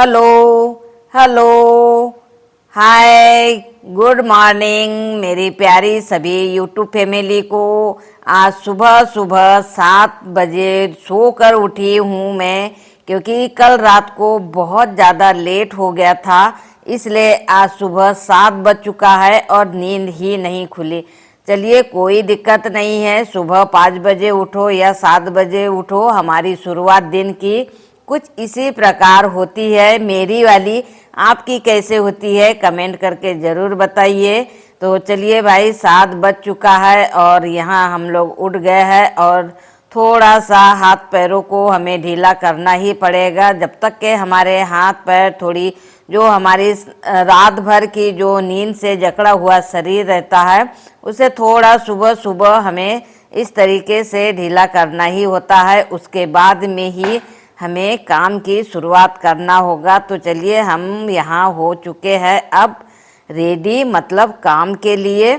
Hello. Hello. हाय। Good morning मेरी प्यारी सभी यूट्यूब फैमिली को। आज सुबह सुबह 7 बजे सोकर उठी हूँ मैं, क्योंकि कल रात को बहुत ज़्यादा लेट हो गया था, इसलिए आज सुबह 7 बज चुका है और नींद ही नहीं खुली। चलिए कोई दिक्कत नहीं है, सुबह 5 बजे उठो या 7 बजे उठो, हमारी शुरुआत दिन की कुछ इसी प्रकार होती है। मेरी वाली आपकी कैसे होती है कमेंट करके ज़रूर बताइए। तो चलिए भाई 7 बज चुका है और यहाँ हम लोग उठ गए हैं और थोड़ा सा हाथ पैरों को हमें ढीला करना ही पड़ेगा, जब तक के हमारे हाथ पैर थोड़ी जो हमारी रात भर की जो नींद से जकड़ा हुआ शरीर रहता है उसे थोड़ा सुबह सुबह हमें इस तरीके से ढीला करना ही होता है, उसके बाद में ही हमें काम की शुरुआत करना होगा। तो चलिए हम यहाँ हो चुके हैं अब रेडी, मतलब काम के लिए।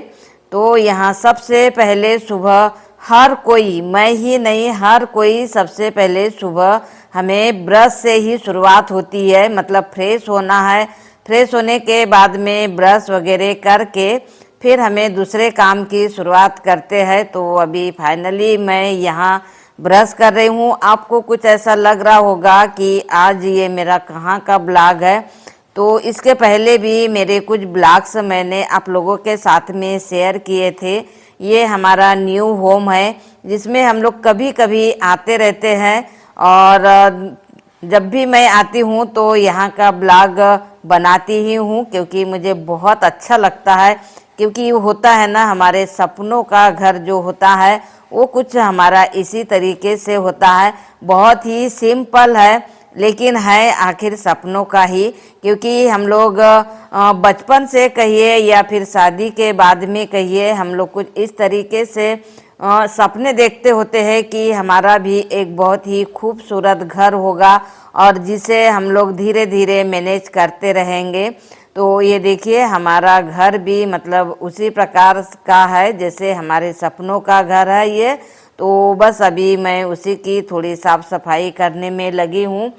तो यहाँ सबसे पहले सुबह हर कोई, मैं ही नहीं हर कोई, सबसे पहले सुबह हमें ब्रश से ही शुरुआत होती है, मतलब फ्रेश होना है। फ्रेश होने के बाद में ब्रश वगैरह करके फिर हमें दूसरे काम की शुरुआत करते हैं। तो अभी फाइनली मैं यहाँ ब्रश कर रही हूँ। आपको कुछ ऐसा लग रहा होगा कि आज ये मेरा कहाँ का ब्लॉग है, तो इसके पहले भी मेरे कुछ ब्लॉग्स मैंने आप लोगों के साथ में शेयर किए थे। ये हमारा न्यू होम है जिसमें हम लोग कभी कभी आते रहते हैं, और जब भी मैं आती हूँ तो यहाँ का ब्लॉग बनाती ही हूँ, क्योंकि मुझे बहुत अच्छा लगता है। क्योंकि होता है ना, हमारे सपनों का घर जो होता है वो कुछ हमारा इसी तरीके से होता है। बहुत ही सिंपल है लेकिन है आखिर सपनों का ही, क्योंकि हम लोग बचपन से कहिए या फिर शादी के बाद में कहिए, हम लोग कुछ इस तरीके से सपने देखते होते हैं कि हमारा भी एक बहुत ही खूबसूरत घर होगा और जिसे हम लोग धीरे धीरे मैनेज करते रहेंगे। तो ये देखिए हमारा घर भी मतलब उसी प्रकार का है जैसे हमारे सपनों का घर है ये। तो बस अभी मैं उसी की थोड़ी साफ सफाई करने में लगी हूँ।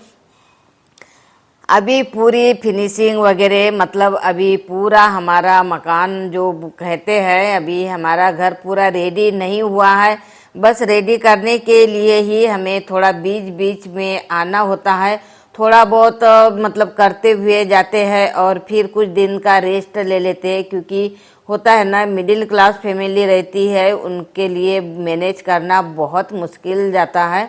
अभी पूरी फिनिशिंग वगैरह, मतलब अभी पूरा हमारा मकान जो कहते हैं, अभी हमारा घर पूरा रेडी नहीं हुआ है। बस रेडी करने के लिए ही हमें थोड़ा बीच बीच में आना होता है, थोड़ा बहुत मतलब करते हुए जाते हैं और फिर कुछ दिन का रेस्ट ले लेते हैं, क्योंकि होता है ना मिडिल क्लास फैमिली रहती है, उनके लिए मैनेज करना बहुत मुश्किल जाता है।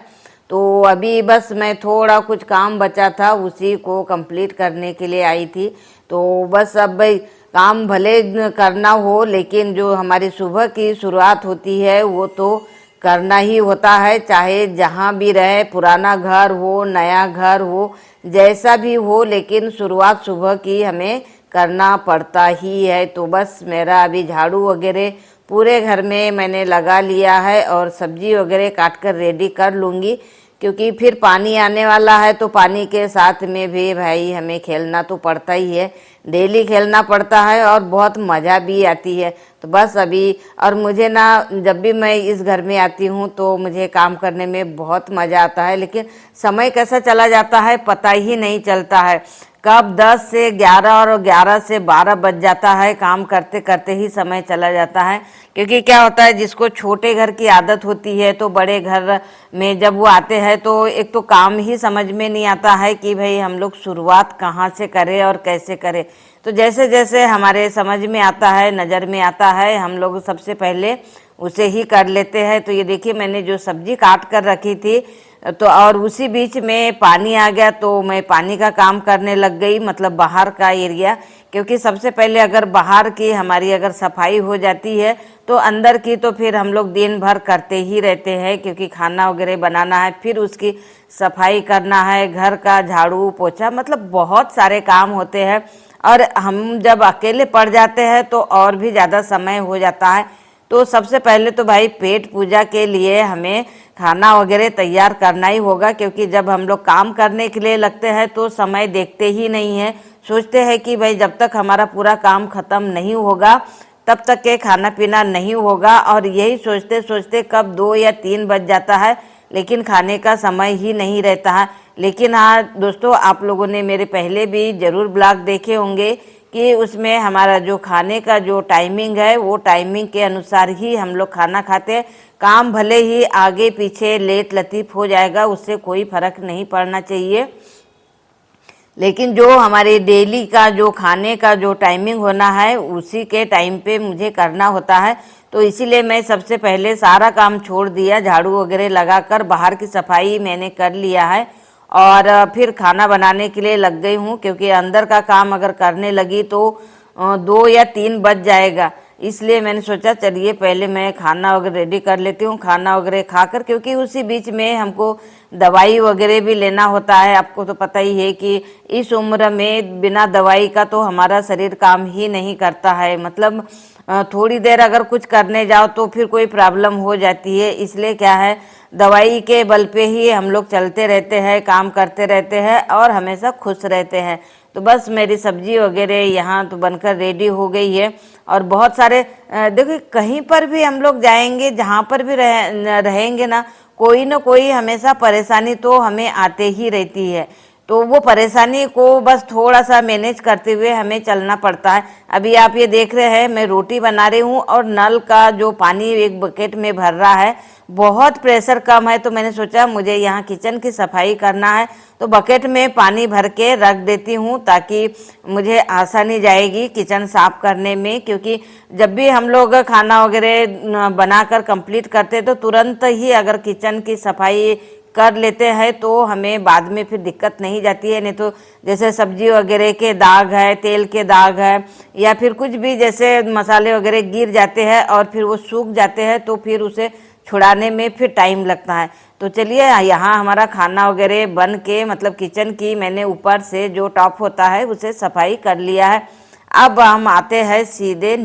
तो अभी बस मैं थोड़ा कुछ काम बचा था उसी को कंप्लीट करने के लिए आई थी। तो बस अब भाई काम भले करना हो लेकिन जो हमारी सुबह की शुरुआत होती है वो तो करना ही होता है, चाहे जहाँ भी रहे, पुराना घर हो नया घर हो जैसा भी हो, लेकिन शुरुआत सुबह की हमें करना पड़ता ही है। तो बस मेरा अभी झाड़ू वगैरह पूरे घर में मैंने लगा लिया है और सब्जी वगैरह काट कर रेडी कर लूँगी, क्योंकि फिर पानी आने वाला है तो पानी के साथ में भी भाई हमें खेलना तो पड़ता ही है, डेली खेलना पड़ता है और बहुत मज़ा भी आती है। तो बस अभी, और मुझे ना जब भी मैं इस घर में आती हूँ तो मुझे काम करने में बहुत मज़ा आता है, लेकिन समय कैसा चला जाता है पता ही नहीं चलता है। कब 10 से 11 और 11 से 12 बज जाता है, काम करते करते ही समय चला जाता है। क्योंकि क्या होता है, जिसको छोटे घर की आदत होती है तो बड़े घर में जब वो आते हैं तो एक तो काम ही समझ में नहीं आता है कि भाई हम लोग शुरुआत कहाँ से करें और कैसे करें। तो जैसे जैसे हमारे समझ में आता है, नज़र में आता है, हम लोग सबसे पहले उसे ही कर लेते हैं। तो ये देखिए मैंने जो सब्जी काट कर रखी थी, तो और उसी बीच में पानी आ गया तो मैं पानी का काम करने लग गई, मतलब बाहर का एरिया। क्योंकि सबसे पहले अगर बाहर की हमारी अगर सफाई हो जाती है तो अंदर की तो फिर हम लोग दिन भर करते ही रहते हैं, क्योंकि खाना वगैरह बनाना है, फिर उसकी सफाई करना है, घर का झाड़ू पोछा, मतलब बहुत सारे काम होते हैं। और हम जब अकेले पड़ जाते हैं तो और भी ज़्यादा समय हो जाता है। तो सबसे पहले तो भाई पेट पूजा के लिए हमें खाना वगैरह तैयार करना ही होगा, क्योंकि जब हम लोग काम करने के लिए लगते हैं तो समय देखते ही नहीं है, सोचते हैं कि भाई जब तक हमारा पूरा काम ख़त्म नहीं होगा तब तक के खाना पीना नहीं होगा, और यही सोचते सोचते कब 2 या 3 बज जाता है, लेकिन खाने का समय ही नहीं रहता है। लेकिन हाँ दोस्तों, आप लोगों ने मेरे पहले भी ज़रूर ब्लॉग देखे होंगे कि उसमें हमारा जो खाने का जो टाइमिंग है वो टाइमिंग के अनुसार ही हम लोग खाना खाते हैं। काम भले ही आगे पीछे लेट लतीफ़ हो जाएगा, उससे कोई फ़र्क नहीं पड़ना चाहिए, लेकिन जो हमारे डेली का जो खाने का जो टाइमिंग होना है उसी के टाइम पे मुझे करना होता है। तो इसीलिए मैं सबसे पहले सारा काम छोड़ दिया, झाड़ू वगैरह लगाकर बाहर की सफाई मैंने कर लिया है और फिर खाना बनाने के लिए लग गई हूँ, क्योंकि अंदर का काम अगर करने लगी तो 2 या 3 बज जाएगा। इसलिए मैंने सोचा चलिए पहले मैं खाना वगैरह रेडी कर लेती हूँ, खाना वगैरह खाकर, क्योंकि उसी बीच में हमको दवाई वगैरह भी लेना होता है। आपको तो पता ही है कि इस उम्र में बिना दवाई का तो हमारा शरीर काम ही नहीं करता है। मतलब थोड़ी देर अगर कुछ करने जाओ तो फिर कोई प्रॉब्लम हो जाती है। इसलिए क्या है, दवाई के बल पे ही हम लोग चलते रहते हैं, काम करते रहते हैं और हमेशा खुश रहते हैं। तो बस मेरी सब्जी वगैरह यहाँ तो बनकर रेडी हो गई है। और बहुत सारे देखिए, कहीं पर भी हम लोग जाएंगे, जहाँ पर भी रहेंगे ना कोई हमेशा परेशानी तो हमें आते ही रहती है। तो वो परेशानी को बस थोड़ा सा मैनेज करते हुए हमें चलना पड़ता है। अभी आप ये देख रहे हैं मैं रोटी बना रही हूँ और नल का जो पानी एक बकेट में भर रहा है, बहुत प्रेशर कम है। तो मैंने सोचा मुझे यहाँ किचन की सफाई करना है, तो बकेट में पानी भर के रख देती हूँ ताकि मुझे आसानी जाएगी किचन साफ करने में। क्योंकि जब भी हम लोग खाना वगैरह बनाकर कंप्लीट करते तो तुरंत ही अगर किचन की सफाई कर लेते हैं तो हमें बाद में फिर दिक्कत नहीं जाती है। नहीं तो जैसे सब्जी वगैरह के दाग है, तेल के दाग है, या फिर कुछ भी जैसे मसाले वगैरह गिर जाते हैं और फिर वो सूख जाते हैं तो फिर उसे छुड़ाने में फिर टाइम लगता है। तो चलिए यहाँ हमारा खाना वगैरह बन के, मतलब किचन की मैंने ऊपर से जो टॉप होता है उसे सफाई कर लिया है। अब हम आते हैं सीधे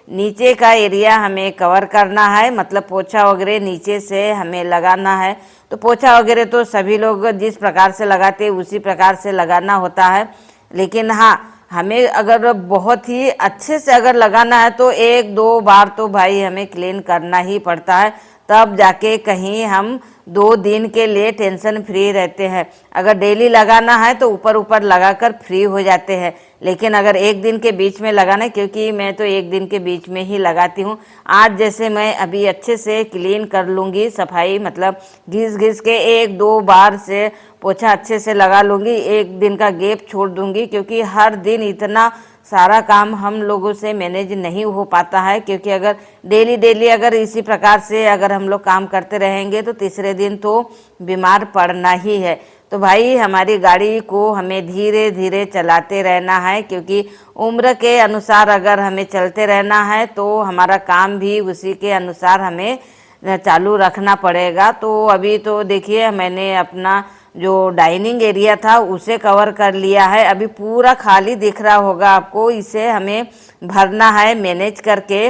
नीचे का एरिया हमें कवर करना है, मतलब पोछा वगैरह नीचे से हमें लगाना है। तो पोछा वगैरह तो सभी लोग जिस प्रकार से लगाते हैं उसी प्रकार से लगाना होता है, लेकिन हाँ हमें अगर बहुत ही अच्छे से अगर लगाना है तो 1-2 बार तो भाई हमें क्लीन करना ही पड़ता है, तब जाके कहीं हम 2 दिन के लिए टेंशन फ्री रहते हैं। अगर डेली लगाना है तो ऊपर ऊपर लगाकर फ्री हो जाते हैं, लेकिन अगर एक दिन के बीच में लगाना है, क्योंकि मैं तो एक दिन के बीच में ही लगाती हूँ। आज जैसे मैं अभी अच्छे से क्लीन कर लूँगी सफाई, मतलब घिस के 1-2 बार से पोछा अच्छे से लगा लूँगी, एक दिन का गैप छोड़ दूँगी, क्योंकि हर दिन इतना सारा काम हम लोगों से मैनेज नहीं हो पाता है। क्योंकि अगर डेली अगर इसी प्रकार से अगर हम लोग काम करते रहेंगे तो तीसरे दिन तो बीमार पड़ना ही है। तो भाई हमारी गाड़ी को हमें धीरे धीरे चलाते रहना है, क्योंकि उम्र के अनुसार अगर हमें चलते रहना है तो हमारा काम भी उसी के अनुसार हमें चालू रखना पड़ेगा। तो अभी तो देखिए मैंने अपना जो डाइनिंग एरिया था उसे कवर कर लिया है, अभी पूरा खाली दिख रहा होगा आपको, इसे हमें भरना है मैनेज करके।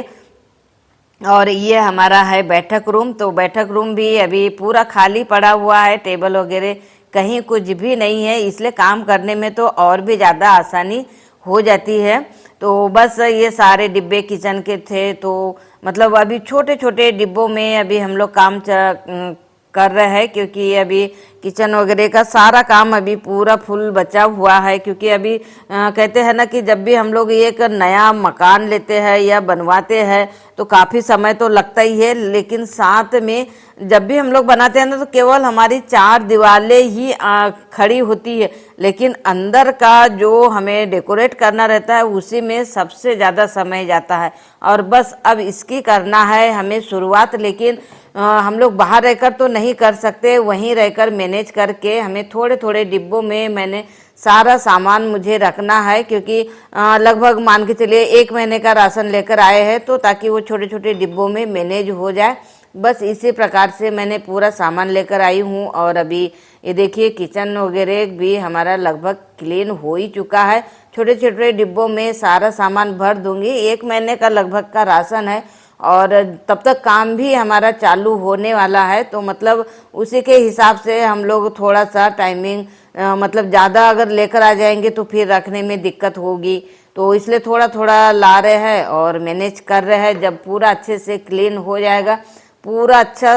और ये हमारा है बैठक रूम, तो बैठक रूम भी अभी पूरा खाली पड़ा हुआ है, टेबल वगैरह कहीं कुछ भी नहीं है, इसलिए काम करने में तो और भी ज़्यादा आसानी हो जाती है। तो बस ये सारे डिब्बे किचन के थे, तो मतलब अभी छोटे छोटे डिब्बों में अभी हम लोग काम कर रहे हैं, क्योंकि अभी किचन वगैरह का सारा काम अभी पूरा फुल बचा हुआ है। क्योंकि अभी कहते हैं ना कि जब भी हम लोग एक नया मकान लेते हैं या बनवाते हैं तो काफ़ी समय तो लगता ही है, लेकिन साथ में जब भी हम लोग बनाते हैं ना तो केवल हमारी 4 दीवारें ही खड़ी होती है, लेकिन अंदर का जो हमें डेकोरेट करना रहता है उसी में सबसे ज़्यादा समय जाता है। और बस अब इसकी करना है हमें शुरुआत, लेकिन हम लोग बाहर रहकर तो नहीं कर सकते, वहीं रहकर मैनेज करके हमें थोड़े थोड़े डिब्बों में मैंने सारा सामान मुझे रखना है। क्योंकि लगभग मान के चलिए 1 महीने का राशन लेकर आए हैं, तो ताकि वो छोटे छोटे डिब्बों में मैनेज हो जाए, बस इसी प्रकार से मैंने पूरा सामान लेकर आई हूँ। और अभी ये देखिए किचन वगैरह भी हमारा लगभग क्लीन हो ही चुका है, छोटे छोटे डिब्बों में सारा सामान भर दूंगी। 1 महीने का लगभग का राशन है और तब तक काम भी हमारा चालू होने वाला है, तो मतलब उसी के हिसाब से हम लोग थोड़ा सा टाइमिंग मतलब ज़्यादा अगर लेकर आ जाएंगे तो फिर रखने में दिक्कत होगी, तो इसलिए थोड़ा थोड़ा ला रहे हैं और मैनेज कर रहे हैं। जब पूरा अच्छे से क्लीन हो जाएगा, पूरा अच्छा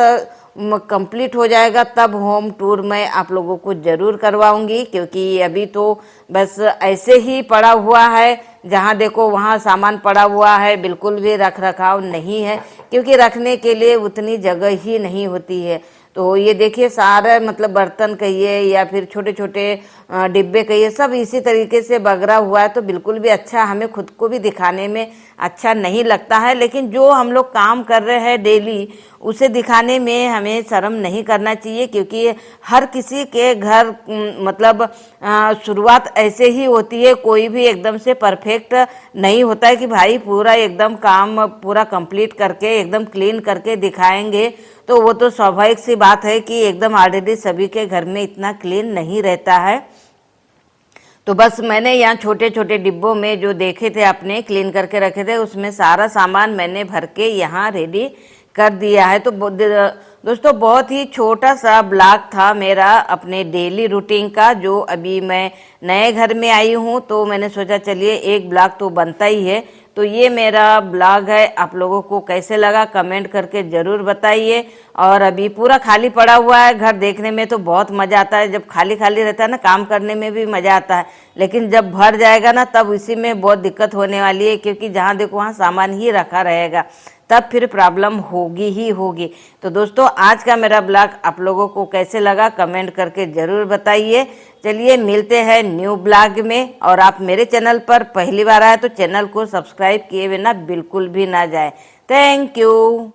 कंप्लीट हो जाएगा तब होम टूर मैं आप लोगों को ज़रूर करवाऊंगी, क्योंकि अभी तो बस ऐसे ही पड़ा हुआ है, जहाँ देखो वहाँ सामान पड़ा हुआ है, बिल्कुल भी रख रखाव नहीं है, क्योंकि रखने के लिए उतनी जगह ही नहीं होती है। तो ये देखिए सारे मतलब बर्तन कहिए या फिर छोटे छोटे डिब्बे कहिए, सब इसी तरीके से बगरा हुआ है, तो बिल्कुल भी अच्छा हमें खुद को भी दिखाने में अच्छा नहीं लगता है। लेकिन जो हम लोग काम कर रहे हैं डेली, उसे दिखाने में हमें शर्म नहीं करना चाहिए, क्योंकि हर किसी के घर मतलब शुरुआत ऐसे ही होती है, कोई भी एकदम से परफेक्ट नहीं होता है कि भाई पूरा एकदम काम पूरा कंप्लीट करके एकदम क्लीन करके दिखाएंगे। तो वो तो स्वाभाविक सी बात है कि एकदम ऑलरेडी सभी के घर में इतना क्लीन नहीं रहता है। तो बस मैंने यहाँ छोटे छोटे डिब्बों में जो देखे थे आपने क्लीन करके रखे थे, उसमें सारा सामान मैंने भर के यहाँ रेडी कर दिया है। तो दोस्तों बहुत ही छोटा सा ब्लॉग था मेरा अपने डेली रूटीन का, जो अभी मैं नए घर में आई हूँ तो मैंने सोचा चलिए एक ब्लॉग तो बनता ही है। तो ये मेरा ब्लॉग है, आप लोगों को कैसे लगा कमेंट करके ज़रूर बताइए। और अभी पूरा खाली पड़ा हुआ है घर, देखने में तो बहुत मज़ा आता है, जब खाली खाली रहता है ना काम करने में भी मज़ा आता है, लेकिन जब भर जाएगा ना तब इसी में बहुत दिक्कत होने वाली है, क्योंकि जहाँ देखो वहाँ सामान ही रखा रहेगा, तब फिर प्रॉब्लम होगी ही होगी। तो दोस्तों आज का मेरा ब्लॉग आप लोगों को कैसे लगा कमेंट करके ज़रूर बताइए। चलिए मिलते हैं न्यू ब्लॉग में, और आप मेरे चैनल पर पहली बार आए तो चैनल को सब्सक्राइब किए बिना बिल्कुल भी ना जाए। Thank you.